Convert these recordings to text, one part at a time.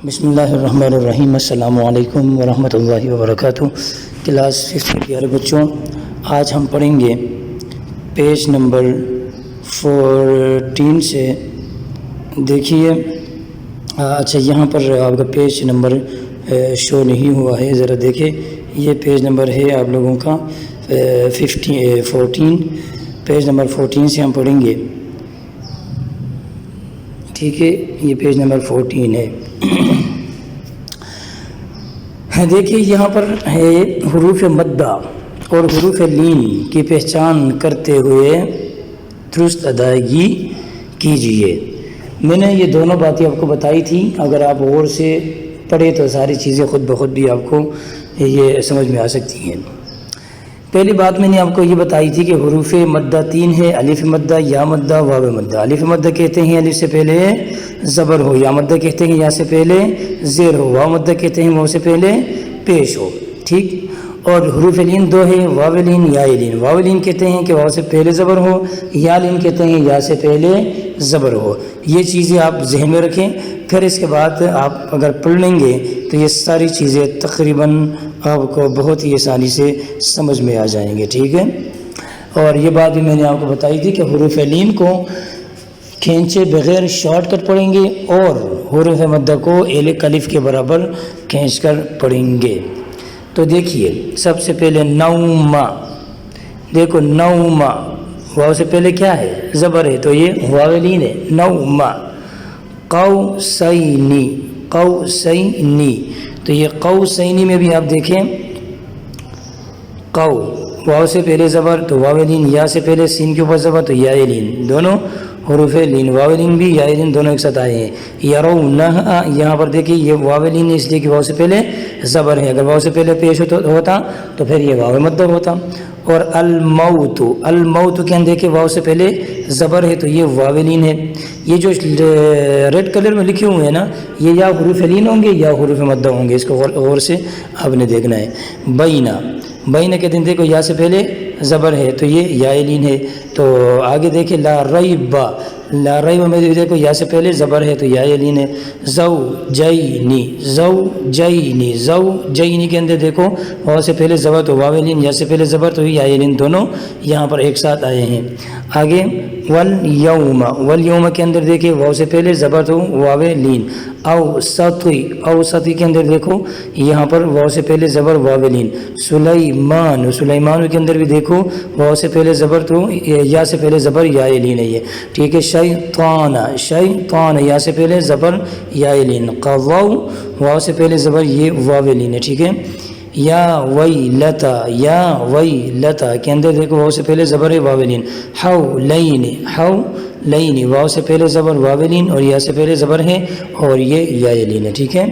بسم اللہ الرحمن الرحیم۔ السلام علیکم ورحمۃ اللہ وبرکاتہ۔ کلاس 5 کے پیارے بچوں، آج ہم پڑھیں گے پیج نمبر 14 سے۔ دیکھیے اچھا یہاں پر آپ کا پیج نمبر شو نہیں ہوا ہے، ذرا دیکھیں، یہ پیج نمبر ہے آپ لوگوں کا 14۔ پیج نمبر 14 سے ہم پڑھیں گے، ٹھیک ہے، یہ پیج نمبر 14 ہے۔ دیکھیے یہاں پر ہے حروف مدہ اور حروف لین کی پہچان کرتے ہوئے درست ادائیگی کیجیے۔ میں نے یہ دونوں باتیں آپ کو بتائی تھی، اگر آپ غور سے پڑھیں تو ساری چیزیں خود بخود بھی آپ کو یہ سمجھ میں آ سکتی ہیں۔ پہلی بات میں نے آپ کو یہ بتائی تھی کہ حروف مدہ 3 ہے، الف مدہ، یا مدہ، واو مدہ۔ الف مدہ کہتے ہیں الف سے پہلے زبر ہو، یا مدہ کہتے ہیں یا سے پہلے زیر ہو، واو مدہ کہتے ہیں واو سے پہلے پیش ہو، ٹھیک۔ اور حروف لین 2 ہے، واو لین، یا لین۔ واو لین کہتے ہیں کہ واو سے پہلے زبر ہو، یا لین کہتے ہیں یا سے پہلے زبر ہو۔ یہ چیزیں آپ ذہن میں رکھیں، پھر اس کے بعد آپ اگر پڑھ لیں گے تو یہ ساری چیزیں تقریباً آپ کو بہت ہی آسانی سے سمجھ میں آ جائیں گے، ٹھیک ہے۔ اور یہ بات بھی میں نے آپ کو بتائی تھی کہ حروف لین کو کھینچے بغیر شارٹ کٹ پڑھیں گے اور حروف مدہ کو ایک الف کے برابر کھینچ کر پڑھیں گے۔ تو دیکھیے سب سے پہلے نوما، دیکھو نوما، واو سے پہلے کیا ہے؟ زبر ہے، تو یہ واو لین ہے، نوما۔ قوسینی، قوسینی، تو یہ قوسینی میں بھی آپ دیکھیں، قو واو سے پہلے زبر تو واو لین، یا سے پہلے سین کے اوپر زبر تو یا لین، دونوں حروف لین، واو لین بھی یا لین دونوں ایک ساتھ آئے ہیں۔ یرونہ، یہاں پر دیکھیے یہ واو لین ہے اس لیے کہ واو سے پہلے زبر ہے، اگر واو سے پہلے پیش ہوتا تو پھر یہ واو مدہ ہوتا۔ اور الموت، الموت کے اندر دیکھیں واو سے پہلے زبر ہے تو یہ واو لین ہے۔ یہ جو ریڈ کلر میں لکھے ہوئے ہیں نا، یہ یا حروف لین ہوں گے یا حروف مدہ ہوں گے، اس کو غور سے آپ نے دیکھنا ہے۔ بینہ، بینہ کے دن دیکھو یا سے پہلے زبر ہے تو یہ یا لین ہے۔ تو آگے دیکھیں لا ریب، لا ریب میں دیکھو یا سے پہلے زبر ہے تو یا لین ہے۔ زوجینی، زوجینی، زوجینی کے اندر دیکھو واو سے پہلے زبر تو واو لین، یا سے پہلے زبر تو یا لین، دونوں یہاں پر ایک ساتھ آئے ہیں۔ آگے والیوم، والیوم کے اندر دیکھیں واو سے پہلے زبر تو واو لین۔ اوسطی، اوسطی کے اندر دیکھو یہاں پر واو سے پہلے زبر واو لین۔ سلیمان، سلیمان کے اندر بھی دیکھو واو سے پہلے زبر تو یا سے پہلے زبر یا لین ہے یہ، ٹھیک ہے۔ شیطان، شیطان، یا سے پہلے زبر یا لین۔ قضوا، واو سے پہلے زبر یہ واو لین ہے، ٹھیک ہے۔ یا ویلتا، یا ویلتا کے اندر دیکھو واو سے پہلے زبر ہے واو لین۔ حولین، حولین، واو سے پہلے زبر واو لین اور یا سے پہلے زبر ہے اور یہ یا لین ہے، ٹھیک ہے۔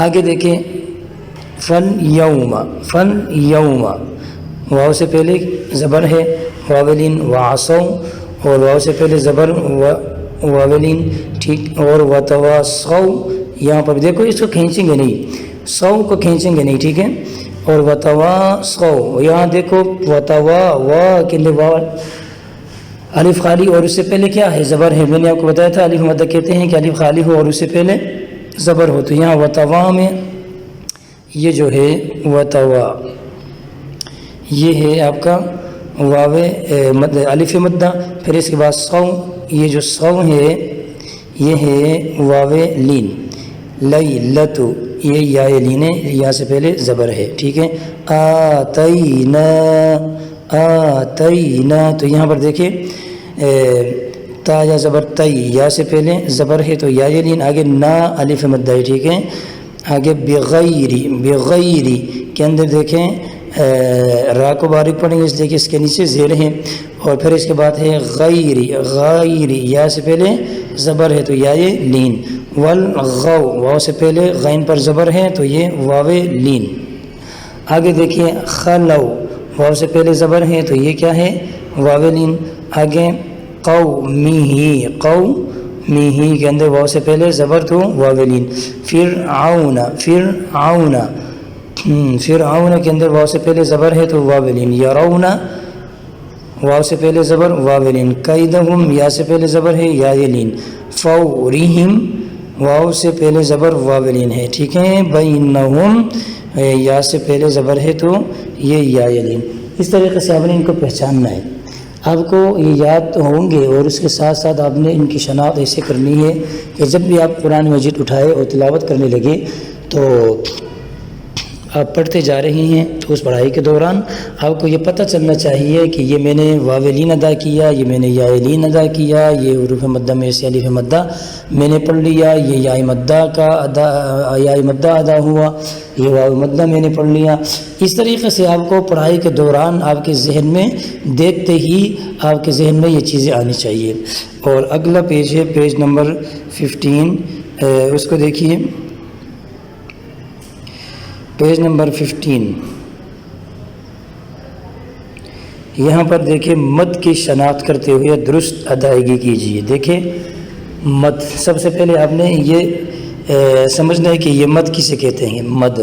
آگے دیکھیں فالیوم، فالیوم، واو سے پہلے زبر ہے واو لین۔ وعصوا، اور واو سے پہلے زبر واو لین، ٹھیک۔ اور وتواصوا، یہاں پر دیکھو اس کو کھینچیں گے نہیں، سو کو کھینچیں گے نہیں، ٹھیک ہے۔ اور وتواصوا، یہاں دیکھو وتوا، وا کے لیے واو الف خالی اور اس سے پہلے کیا ہے؟ زبر ہے۔ میں نے آپ کو بتایا تھا الف مدہ کہتے ہیں کہ الف خالی ہو اور اس سے پہلے زبر ہو، تو یہاں وتوا میں یہ جو ہے وتوا، یہ ہے آپ کا واو الف مدہ، پھر اس کے بعد صو، یہ جو صو ہے یہ ہے واو لین۔ لیلتو، یہ یا لین ہے، یا سے پہلے زبر ہے، ٹھیک ہے۔ آتینا، آتینا، تو یہاں پر دیکھیں تا یا زبر تی، یا سے پہلے زبر ہے تو یا لین، آگے نا الف مدہ ہے، ٹھیک ہے۔ آگے بغیری، بغیری کے اندر دیکھیں را کو باریک پڑھیں گے اس لیے کہ اس کے نیچے زیر ہے، اور پھر اس کے بعد ہے غیری، غیری، یا سے پہلے زبر ہے تو یا لین۔ والغو، واو سے پہلے غین پر زبر ہے تو یہ واو لین۔ آگے دیکھیے خلو، واو سے پہلے زبر ہے تو یہ کیا ہے؟ واو لین۔ آگے قومیہی، قومیہی کے اندر واو سے پہلے زبر تو واو لین۔ فرعون، فرعون، فرعون کے اندر واو سے پہلے زبر ہے تو واو لین۔ یرون، واو سے پہلے زبر واو لین۔ قیدہم، یا سے پہلے زبر ہے یا لین۔ فورہم، واو سے پہلے زبر واولین ہے، ٹھیک ہے، بینہم یا سے پہلے زبر ہے تو یہ یائلین. اس طریقے سے آپ نے ان کو پہچاننا ہے. آپ کو یہ یاد ہوں گے اور اس کے ساتھ ساتھ آپ نے ان کی شناخت ایسے کرنی ہے کہ جب بھی آپ قرآن مجید اٹھائے اور تلاوت کرنے لگے تو آپ پڑھتے جا رہی ہیں تو اس پڑھائی کے دوران آپ کو یہ پتہ چلنا چاہیے کہ یہ میں نے واولین ادا کیا، یہ میں نے یائلین ادا کیا، یہ حروف مدہ میں سے الف مدہ میں نے پڑھ لیا، یہ یا مدہ کا یا مدہ ادا ہوا، یہ واو مدہ میں نے پڑھ لیا. اس طریقے سے آپ کو پڑھائی کے دوران آپ کے ذہن میں دیکھتے ہی آپ کے ذہن میں یہ چیزیں آنی چاہیے. اور اگلا پیج ہے پیج نمبر 15، اس کو دیکھیے، پیج نمبر 15. یہاں پر دیکھیں مد کی شناخت کرتے ہوئے درست ادائیگی کیجیے. دیکھیں مد، سب سے پہلے آپ نے یہ سمجھنا ہے کہ یہ مد کسے کہتے ہیں. مد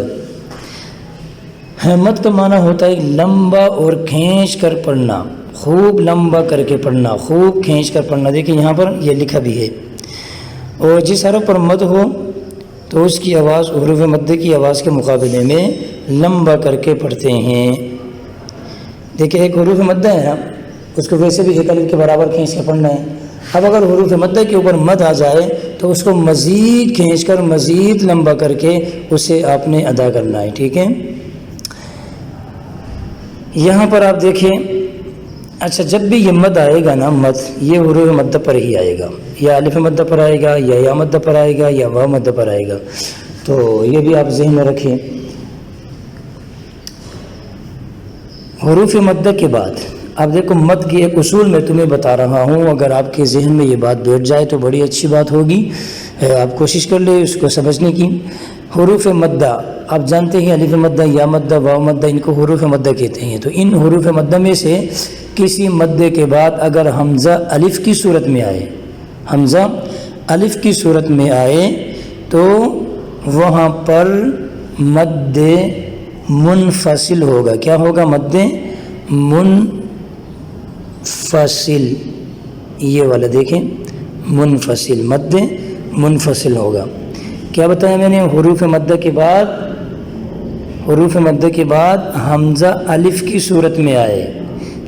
مد کا معنی ہوتا ہے لمبا اور کھینچ کر پڑھنا، خوب لمبا کر کے پڑھنا، خوب کھینچ کر پڑھنا. دیکھیں یہاں پر یہ لکھا بھی ہے. اور جس حرف پر مد ہو تو اس کی آواز حروف مدہ کی آواز کے مقابلے میں لمبا کر کے پڑھتے ہیں. دیکھیں ایک حروف مدہ ہے نا، اس کو ویسے بھی ایک الف کے برابر کھینچ کے پڑھنا ہے. اب اگر حروف مدہ کے اوپر مد آ جائے تو اس کو مزید کھینچ کر مزید لمبا کر کے اسے آپ نے ادا کرنا ہے. ٹھیک ہے، یہاں پر آپ دیکھیں. اچھا، جب بھی یہ مد آئے گا نا، مد یہ حروف مدہ پر ہی آئے گا، یا الف مدہ پر آئے گا، یا مدہ پر آئے گا، یا واو مدہ پر آئے گا. تو یہ بھی آپ ذہن میں رکھیں. حروف مدہ کے بعد اب دیکھو مد کی ایک اصول میں تمہیں بتا رہا ہوں، اگر آپ کے ذہن میں یہ بات بیٹھ جائے تو بڑی اچھی بات ہوگی. آپ کوشش کر لیں اس کو سمجھنے کی. حروف مدہ آپ جانتے ہیں، الف مدہ، یا مدہ، واو مدہ، ان کو حروف مدہ کہتے ہیں. تو ان حروف مدہ میں سے کسی مدے کے بعد اگر حمزہ الف کی صورت میں آئے، حمزہ الف کی صورت میں آئے تو وہاں پر مد منفصل ہوگا. کیا ہوگا؟ مد منفصل. یہ والا دیکھیں، منفصل، مد منفصل ہوگا. کیا بتایا میں نے؟ حروف مدہ کے بعد، حروف مدہ کے بعد حمزہ الف کی صورت میں آئے.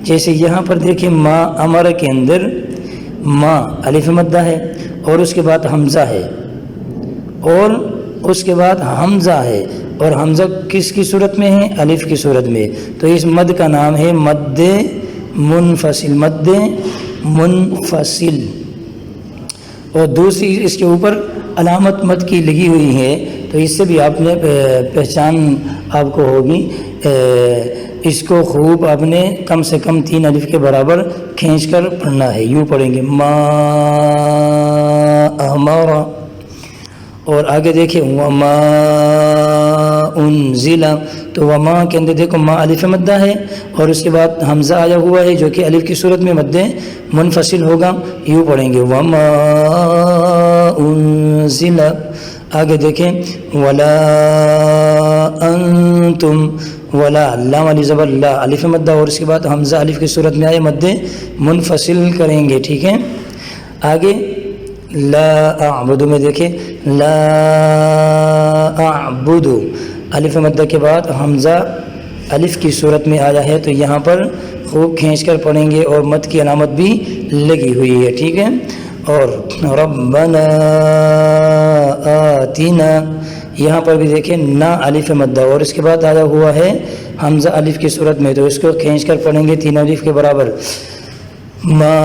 جیسے یہاں پر دیکھیں ما امر کے اندر ما الف مدہ ہے اور اس کے بعد حمزہ ہے اور اس کے بعد حمزہ ہے، اور حمزہ کس کی صورت میں ہے؟ الف کی صورت میں. تو اس مد کا نام ہے مد منفصل، مد منفصل. اور دوسری اس کے اوپر علامت مد کی لگی ہوئی ہے، تو اس سے بھی آپ نے پہچان آپ کو ہوگی. اس کو خوب آپ نے کم سے کم 3 الف کے برابر کھینچ کر پڑھنا ہے. یوں پڑھیں گے ما امر. اور آگے دیکھیں وما انزل. تو وما کے اندر دیکھو ما الف مدہ ہے اور اس کے بعد حمزہ آیا ہوا ہے جو کہ الف کی صورت میں مد منفصل ہوگا. یوں پڑھیں گے وما انزل. آگے دیکھیں ولا انتم. ولا لام علی زبر لا الف مدہ اور اس کے بعد حمزہ الف کی صورت میں آئے مد منفصل کریں گے. ٹھیک ہے، آگے لا اعبد میں دیکھیں لا اعبد الف مدہ کے بعد حمزہ الف کی صورت میں آیا ہے، تو یہاں پر خوب کھینچ کر پڑھیں گے اور مد کی علامت بھی لگی ہوئی ہے. ٹھیک ہے، اور ربنا آتنا یہاں پر بھی دیکھیں نا الف مدہ اور اس کے بعد آیا ہوا ہے حمزہ الف کی صورت میں، تو اس کو کھینچ کر پڑھیں گے 3 الف کے برابر. ما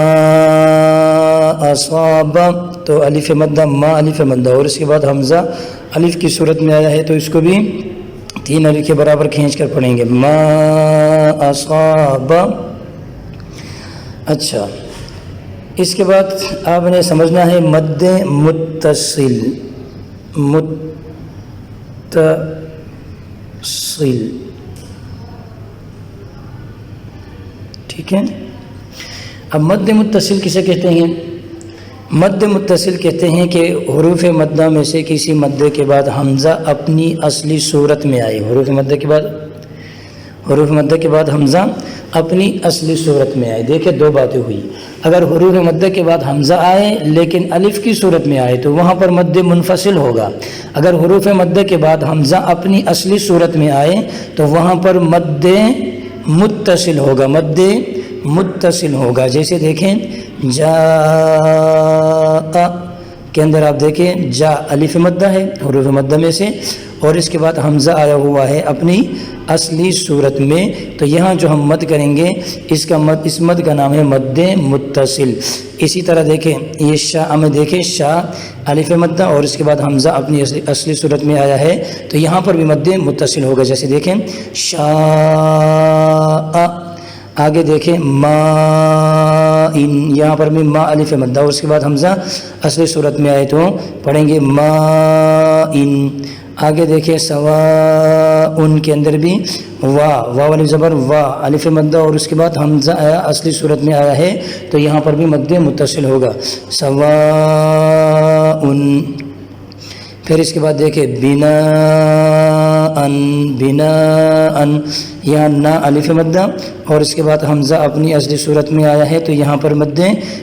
اصاب. تو الف مدہ ما الف مدہ اور اس کے بعد حمزہ الف کی صورت میں آیا ہے، تو اس کو بھی 3 الف کے برابر کھینچ کر پڑھیں گے ما اصاب. اچھا، اس کے بعد آپ نے سمجھنا ہے مد متصل. ٹھیک ہے، اب مد متصل کسے کہتے ہیں؟ مد متصل کہتے ہیں کہ حروف مدہ میں سے کسی مدے کے بعد حمزہ اپنی اصلی صورت میں آئے. حروف مدہ کے بعد حمزہ اپنی اصلی صورت میں آئے۔ دیکھیں دو باتیں ہوئی، اگر حروف مدہ کے بعد حمزہ آئے لیکن الف کی صورت میں آئے تو وہاں پر مد منفصل ہوگا، اگر حروف مدہ کے بعد حمزہ اپنی اصلی صورت میں آئے تو وہاں پر مد متصل ہوگا، مد متصل ہوگا۔ جیسے دیکھیں جا کے اندر آپ دیکھیں جا الف مدہ ہے حروف مدہ میں سے، اور اس کے بعد حمزہ آیا ہوا ہے اپنی اصلی صورت میں، تو یہاں جو ہم مد کریں گے اس مد کا نام ہے مد متصل۔ اسی طرح دیکھیں یہ شاء میں دیکھیں شاء الف مدہ اور اس کے بعد حمزہ اپنی اصلی صورت میں آیا ہے تو یہاں پر بھی مد متصل ہوگا۔ جیسے دیکھیں شاء، آگے دیکھیں ما ان، یہاں پر بھی ما الف مدہ اور اس کے بعد حمزہ اصلی صورت میں آئے تو پڑھیں گے ما ان۔ آگے دیکھیں سوا ان کے اندر بھی واو الف زبر وا الف مدہ اور اس کے بعد حمزہ آیا اصلی صورت میں آیا ہے تو یہاں پر بھی مد متصل ہوگا سوا ان۔ پھر اس کے بعد دیکھیں بنا ان، یہاں نا الف مدہ اور اس کے بعد حمزہ اپنی اصلی صورت میں آیا ہے تو یہاں پر مد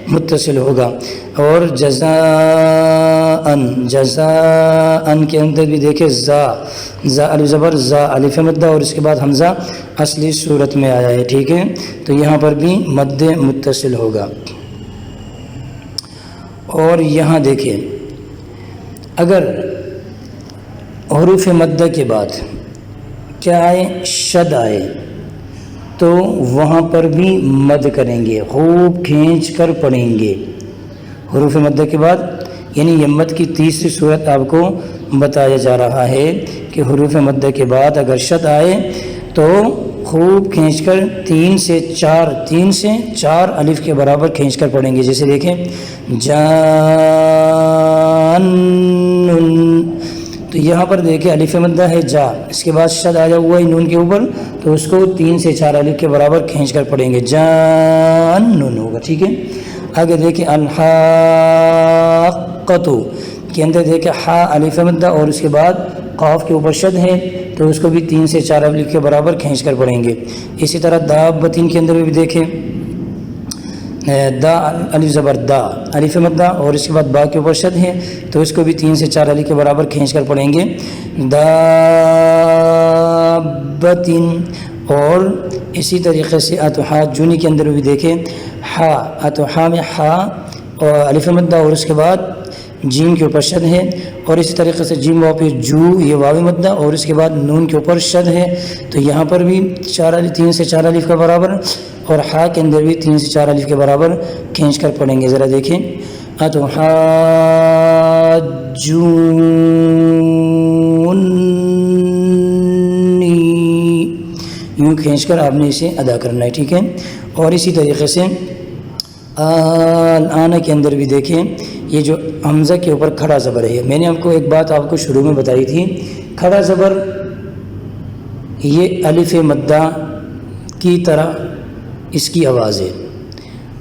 متصل ہوگا۔ اور جزاء کے اندر بھی دیکھیں زا الف زبر زا الف مدہ اور اس کے بعد حمزہ اصلی صورت میں آیا ہے، ٹھیک ہے، تو یہاں پر بھی مد متصل ہوگا۔ اور یہاں دیکھیں اگر حروف مدہ کے بعد کیا آئے شد آئے تو وہاں پر بھی مد کریں گے، خوب کھینچ کر پڑھیں گے حروف مدہ کے بعد، یعنی یہ مد کی تیسری صورت آپ کو بتایا جا رہا ہے کہ حروف مدہ کے بعد اگر شد آئے تو خوب کھینچ کر تین سے چار الف کے برابر کھینچ کر پڑھیں گے۔ جیسے دیکھیں جان، تو یہاں پر دیکھیں الف مدہ ہے جا، اس کے بعد شد آیا ہوا ہے نون کے اوپر تو اس کو 3 سے 4 الف کے برابر کھینچ کر پڑھیں گے، جان نون ہوگا، ٹھیک ہے۔ آگے دیکھیں الحاقۃ کے اندر دیکھیں ہا الف مدہ اور اس کے بعد قاف کے اوپر شد ہے تو اس کو بھی 3 سے 4 الف کے برابر کھینچ کر پڑھیں گے۔ اسی طرح دابتین کے اندر بھی دیکھیں دا الف زبر دا الف مدہ اور اس کے بعد با کے اوپر شد ہے تو اس کو بھی 3 سے 4 الف کے برابر کھینچ کر پڑھیں گے، دابتین۔ اور اسی طریقے سے اتحا جونی کے اندر بھی دیکھیں ہا اتحا میں ہا اور الف مدہ اور اس کے بعد جیم کے اوپر شد ہے، اور اسی طریقے سے جیم واو پہ جو یہ واو مدہ اور اس کے بعد نون کے اوپر شد ہے تو یہاں پر بھی 3 سے 4 الف کا برابر، اور ہا کے اندر بھی 3 سے 4 الف کے برابر کھینچ کر پڑھیں گے۔ ذرا دیکھیں اتحاجونی، یوں کھینچ کر آپ نے اسے ادا کرنا ہے، ٹھیک ہے۔ اور اسی طریقے سے الآن کے اندر بھی دیکھیں یہ جو حمزہ کے اوپر کھڑا زبر ہے، میں نے آپ کو ایک بات آپ کو شروع میں بتائی تھی، کھڑا زبر یہ الف مدہ کی طرح اس کی آواز ہے،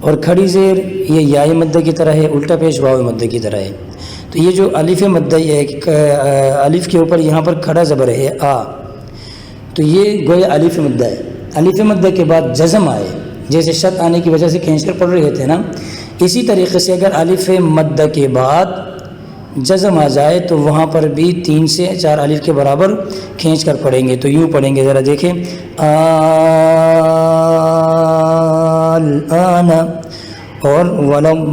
اور کھڑی زیر یہ یا مدہ کی طرح ہے، الٹا پیش واو مدہ کی طرح ہے۔ تو یہ جو الف مدہ یہ الف کے اوپر یہاں پر کھڑا زبر ہے آ، تو یہ گویا الف مدہ ہے، الف مدہ کے بعد جزم آئے جیسے شد آنے کی وجہ سے کھینچ کر پڑھ رہے تھے نا، اسی طریقے سے اگر الف مدہ کے بعد جزم آ جائے تو وہاں پر بھی 3 سے 4 الف کے برابر کھینچ کر پڑھیں گے، تو یوں پڑھیں گے، ذرا دیکھیں الآن اور ولضالین،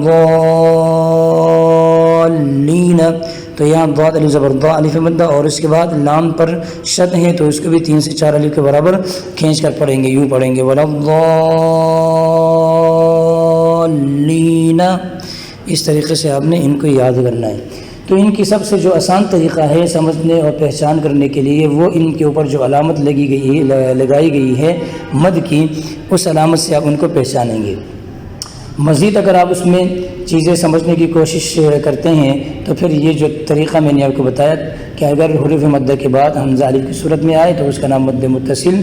تو یہاں ضاد الف زبر ضا الف مدہ اور اس کے بعد لام پر شد ہے تو اس کو بھی 3 سے 4 الف کے برابر کھینچ کر پڑھیں گے، یوں پڑھیں گے ولضالین۔ اس طریقے سے آپ نے ان کو یاد کرنا ہے۔ تو ان کی سب سے جو آسان طریقہ ہے سمجھنے اور پہچان کرنے کے لیے وہ ان کے اوپر جو علامت لگائی گئی ہے مد کی، اس علامت سے آپ ان کو پہچانیں گے۔ مزید اگر آپ اس میں چیزیں سمجھنے کی کوشش کرتے ہیں تو پھر یہ جو طریقہ میں نے آپ کو بتایا کہ اگر حروف مدہ کے بعد حمزہ الف کی صورت میں آئے تو اس کا نام مد متصل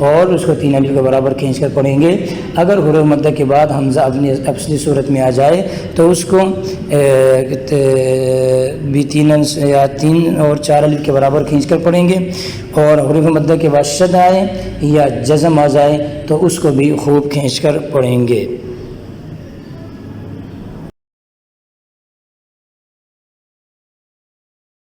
اور اس کو 3 الف کے برابر کھینچ کر پڑھیں گے. اگر حروف مدہ کے بعد حمزہ اپنی اصلی صورت میں آ جائے تو اس کو بھی 3 اور 4 الف کے برابر کھینچ کر پڑھیں گے. اور حروف مدہ کے بعد شد آئے یا جزم آ جائے تو اس کو بھی خوب کھینچ کر پڑھیں گے.